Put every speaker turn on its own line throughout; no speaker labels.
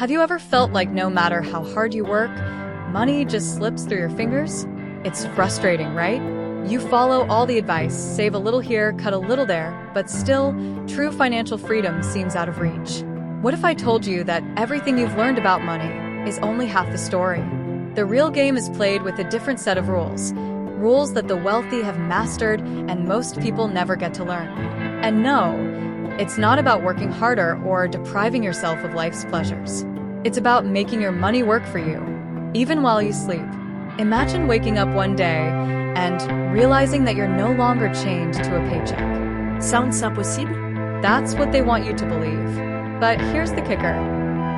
Have you ever felt like no matter how hard you work, money just slips through your fingers? It's frustrating, right? You follow all the advice, save a little here, cut a little there, but still, true financial freedom seems out of reach. What if I told you that everything you've learned about money is only half the story? The real game is played with a different set of rules. Rules that the wealthy have mastered and most people never get to learn. And no, it's not about working harder or depriving yourself of life's pleasures. It's about making your money work for you, even while you sleep. Imagine waking up one day and realizing that you're no longer chained to a paycheck.
Sounds impossible?
That's what they want you to believe. But here's the kicker.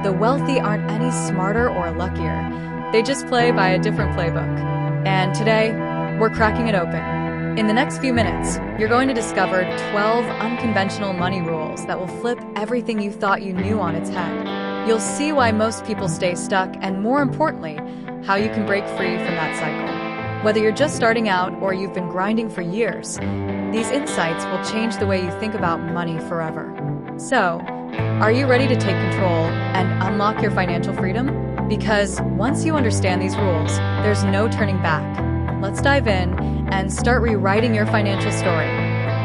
The wealthy aren't any smarter or luckier. They just play by a different playbook. And today, we're cracking it open. In the next few minutes, you're going to discover 12 unconventional money rules that will flip everything you thought you knew on its head. You'll see why most people stay stuck and, more importantly, how you can break free from that cycle. Whether you're just starting out or you've been grinding for years, these insights will change the way you think about money forever. So, are you ready to take control and unlock your financial freedom? Because once you understand these rules, there's no turning back. Let's dive in and start rewriting your financial story.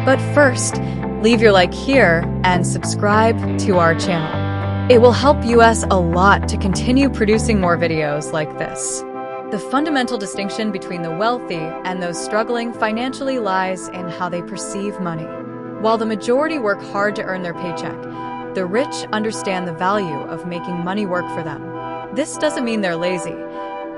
But first, leave your like here and subscribe to our channel. It will help us a lot to continue producing more videos like this. The fundamental distinction between the wealthy and those struggling financially lies in how they perceive money. While the majority work hard to earn their paycheck, the rich understand the value of making money work for them. This doesn't mean they're lazy.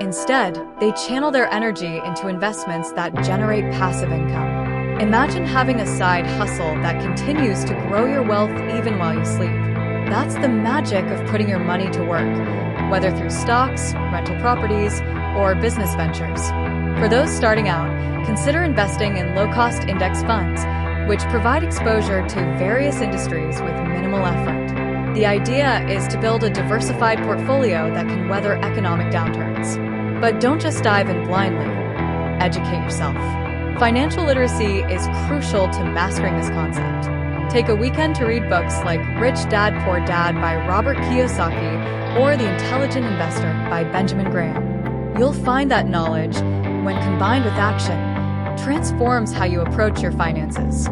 Instead, they channel their energy into investments that generate passive income. Imagine having a side hustle that continues to grow your wealth even while you sleep. That's the magic of putting your money to work, whether through stocks, rental properties, or business ventures. For those starting out, consider investing in low-cost index funds, which provide exposure to various industries with minimal effort. The idea is to build a diversified portfolio that can weather economic downturns. But don't just dive in blindly. Educate yourself. Financial literacy is crucial to mastering this concept. Take a weekend to read books like Rich Dad, Poor Dad by Robert Kiyosaki or The Intelligent Investor by Benjamin Graham. You'll find that knowledge, when combined with action, transforms how you approach your finances.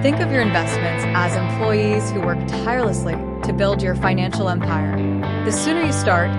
Think of your investments as employees who work tirelessly to build your financial empire. The sooner you start,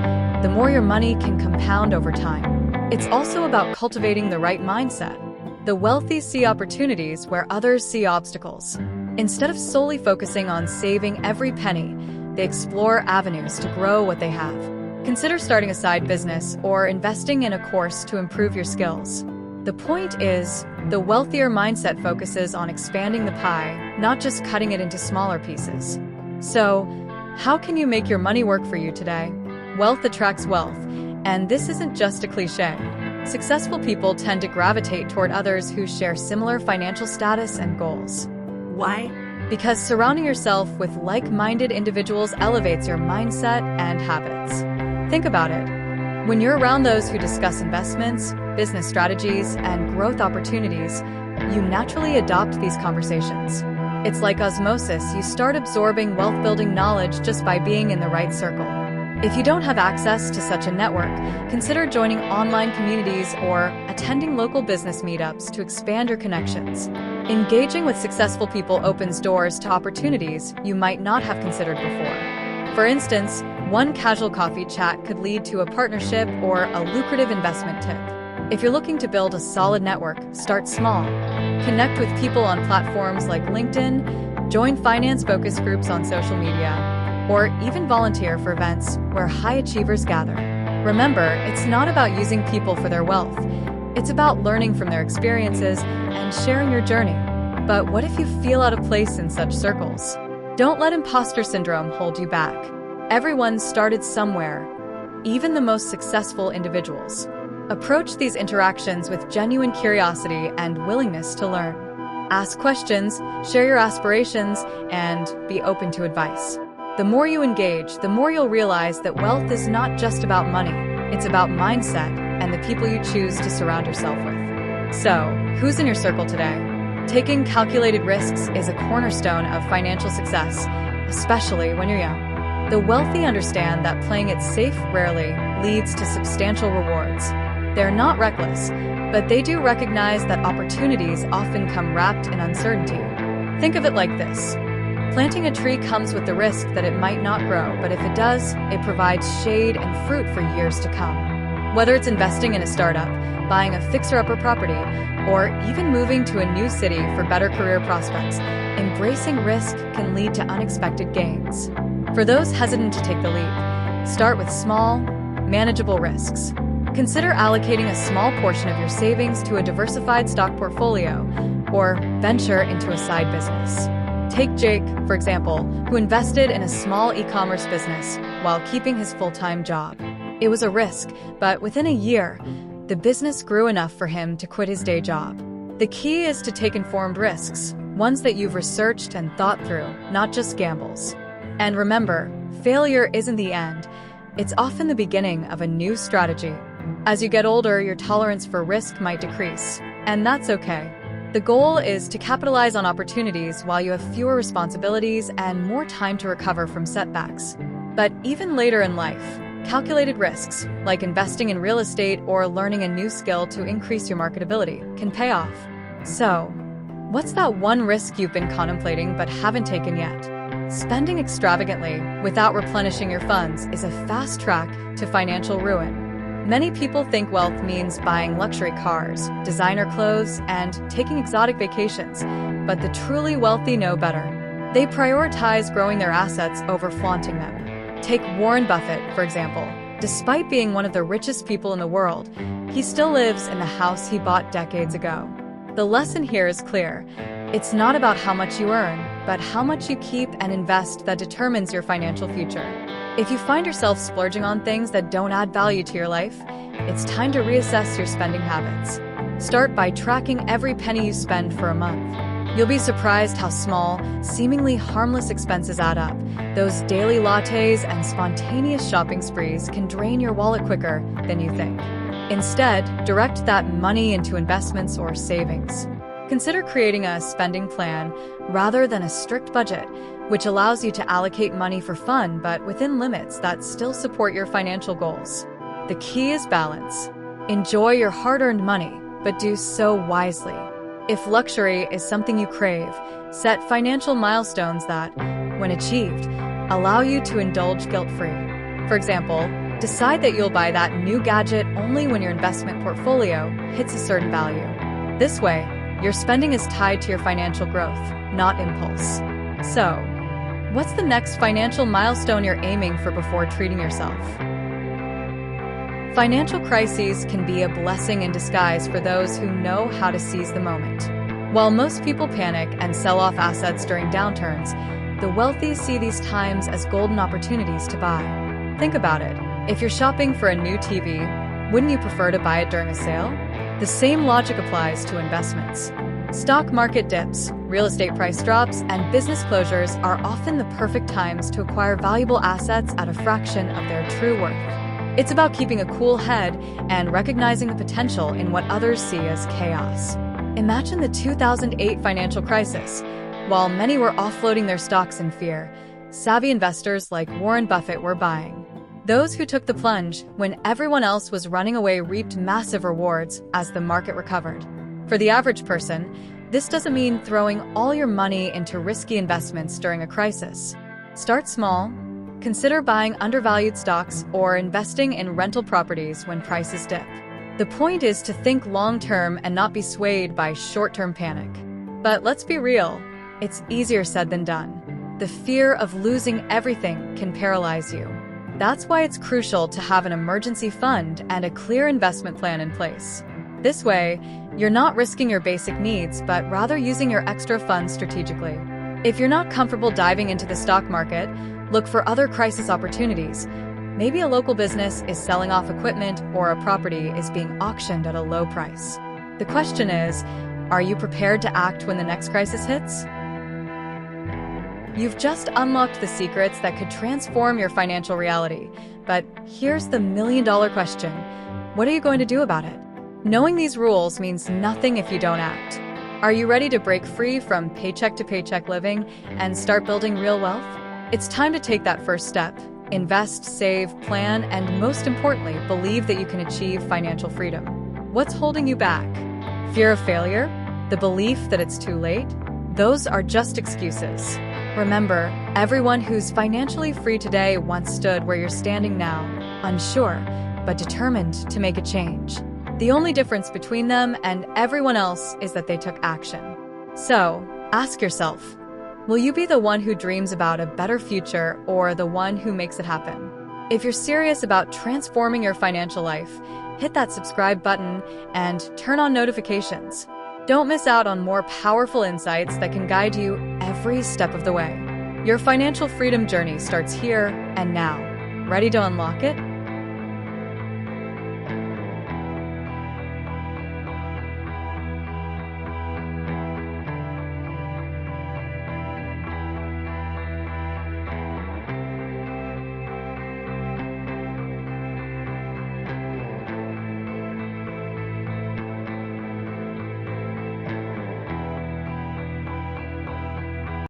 the more your money can compound over time. It's also about cultivating the right mindset. The wealthy see opportunities where others see obstacles. Instead of solely focusing on saving every penny, they explore avenues to grow what they have. Consider starting a side business or investing in a course to improve your skills. The point is, the wealthier mindset focuses on expanding the pie, not just cutting it into smaller pieces. So, how can you make your money work for you today? Wealth attracts wealth, and this isn't just a cliche. Successful people tend to gravitate toward others who share similar financial status and goals.
Why?
Because surrounding yourself with like-minded individuals elevates your mindset and habits. Think about it. When you're around those who discuss investments, business strategies, and growth opportunities, you naturally adopt these conversations. It's like osmosis. You start absorbing wealth-building knowledge just by being in the right circle. If you don't have access to such a network, consider joining online communities or attending local business meetups to expand your connections. Engaging with successful people opens doors to opportunities you might not have considered before. For instance, one casual coffee chat could lead to a partnership or a lucrative investment tip. If you're looking to build a solid network, start small. Connect with people on platforms like LinkedIn, join finance-focused groups on social media, or even volunteer for events where high achievers gather. Remember, it's not about using people for their wealth. It's about learning from their experiences and sharing your journey. But what if you feel out of place in such circles? Don't let imposter syndrome hold you back. Everyone started somewhere, even the most successful individuals. Approach these interactions with genuine curiosity and willingness to learn. Ask questions, share your aspirations, and be open to advice. The more you engage, the more you'll realize that wealth is not just about money. It's about mindset and the people you choose to surround yourself with. So, who's in your circle today? Taking calculated risks is a cornerstone of financial success, especially when you're young. The wealthy understand that playing it safe rarely leads to substantial rewards. They're not reckless, but they do recognize that opportunities often come wrapped in uncertainty. Think of it like this. Planting a tree comes with the risk that it might not grow, but if it does, it provides shade and fruit for years to come. Whether it's investing in a startup, buying a fixer-upper property, or even moving to a new city for better career prospects, embracing risk can lead to unexpected gains. For those hesitant to take the leap, start with small, manageable risks. Consider allocating a small portion of your savings to a diversified stock portfolio or venture into a side business. Take Jake, for example, who invested in a small e-commerce business while keeping his full-time job. It was a risk, but within a year, the business grew enough for him to quit his day job. The key is to take informed risks, ones that you've researched and thought through, not just gambles. And remember, failure isn't the end. It's often the beginning of a new strategy. As you get older, your tolerance for risk might decrease, and that's okay. The goal is to capitalize on opportunities while you have fewer responsibilities and more time to recover from setbacks. But even later in life, calculated risks, like investing in real estate or learning a new skill to increase your marketability, can pay off. So, what's that one risk you've been contemplating but haven't taken yet? Spending extravagantly without replenishing your funds is a fast track to financial ruin. Many people think wealth means buying luxury cars, designer clothes, and taking exotic vacations, but the truly wealthy know better. They prioritize growing their assets over flaunting them. Take Warren Buffett, for example. Despite being one of the richest people in the world, he still lives in the house he bought decades ago. The lesson here is clear. It's not about how much you earn, but how much you keep and invest that determines your financial future. If you find yourself splurging on things that don't add value to your life, it's time to reassess your spending habits. Start by tracking every penny you spend for a month. You'll be surprised how small, seemingly harmless expenses add up. Those daily lattes and spontaneous shopping sprees can drain your wallet quicker than you think. Instead, direct that money into investments or savings. Consider creating a spending plan rather than a strict budget, which allows you to allocate money for fun but within limits that still support your financial goals. The key is balance. Enjoy your hard-earned money, but do so wisely. If luxury is something you crave, set financial milestones that, when achieved, allow you to indulge guilt-free. For example, decide that you'll buy that new gadget only when your investment portfolio hits a certain value. This way, your spending is tied to your financial growth, not impulse. So, what's the next financial milestone you're aiming for before treating yourself? Financial crises can be a blessing in disguise for those who know how to seize the moment. While most people panic and sell off assets during downturns, the wealthy see these times as golden opportunities to buy. Think about it. If you're shopping for a new TV, wouldn't you prefer to buy it during a sale? The same logic applies to investments. Stock market dips, real estate price drops, and business closures are often the perfect times to acquire valuable assets at a fraction of their true worth. It's about keeping a cool head and recognizing the potential in what others see as chaos. Imagine the 2008 financial crisis. While many were offloading their stocks in fear, savvy investors like Warren Buffett were buying. Those who took the plunge when everyone else was running away reaped massive rewards as the market recovered. For the average person, this doesn't mean throwing all your money into risky investments during a crisis. Start small. Consider buying undervalued stocks or investing in rental properties when prices dip. The point is to think long-term and not be swayed by short-term panic. But let's be real, it's easier said than done. The fear of losing everything can paralyze you. That's why it's crucial to have an emergency fund and a clear investment plan in place. This way, you're not risking your basic needs, but rather using your extra funds strategically. If you're not comfortable diving into the stock market, look for other crisis opportunities. Maybe a local business is selling off equipment or a property is being auctioned at a low price. The question is, are you prepared to act when the next crisis hits? You've just unlocked the secrets that could transform your financial reality. But here's the million-dollar question. What are you going to do about it? Knowing these rules means nothing if you don't act. Are you ready to break free from paycheck-to-paycheck living and start building real wealth? It's time to take that first step. Invest, save, plan, and most importantly, believe that you can achieve financial freedom. What's holding you back? Fear of failure? The belief that it's too late? Those are just excuses. Remember, everyone who's financially free today once stood where you're standing now, unsure, but determined to make a change. The only difference between them and everyone else is that they took action. So, ask yourself, will you be the one who dreams about a better future or the one who makes it happen? If you're serious about transforming your financial life, hit that subscribe button and turn on notifications. Don't miss out on more powerful insights that can guide you every step of the way. Your financial freedom journey starts here and now. Ready to unlock it?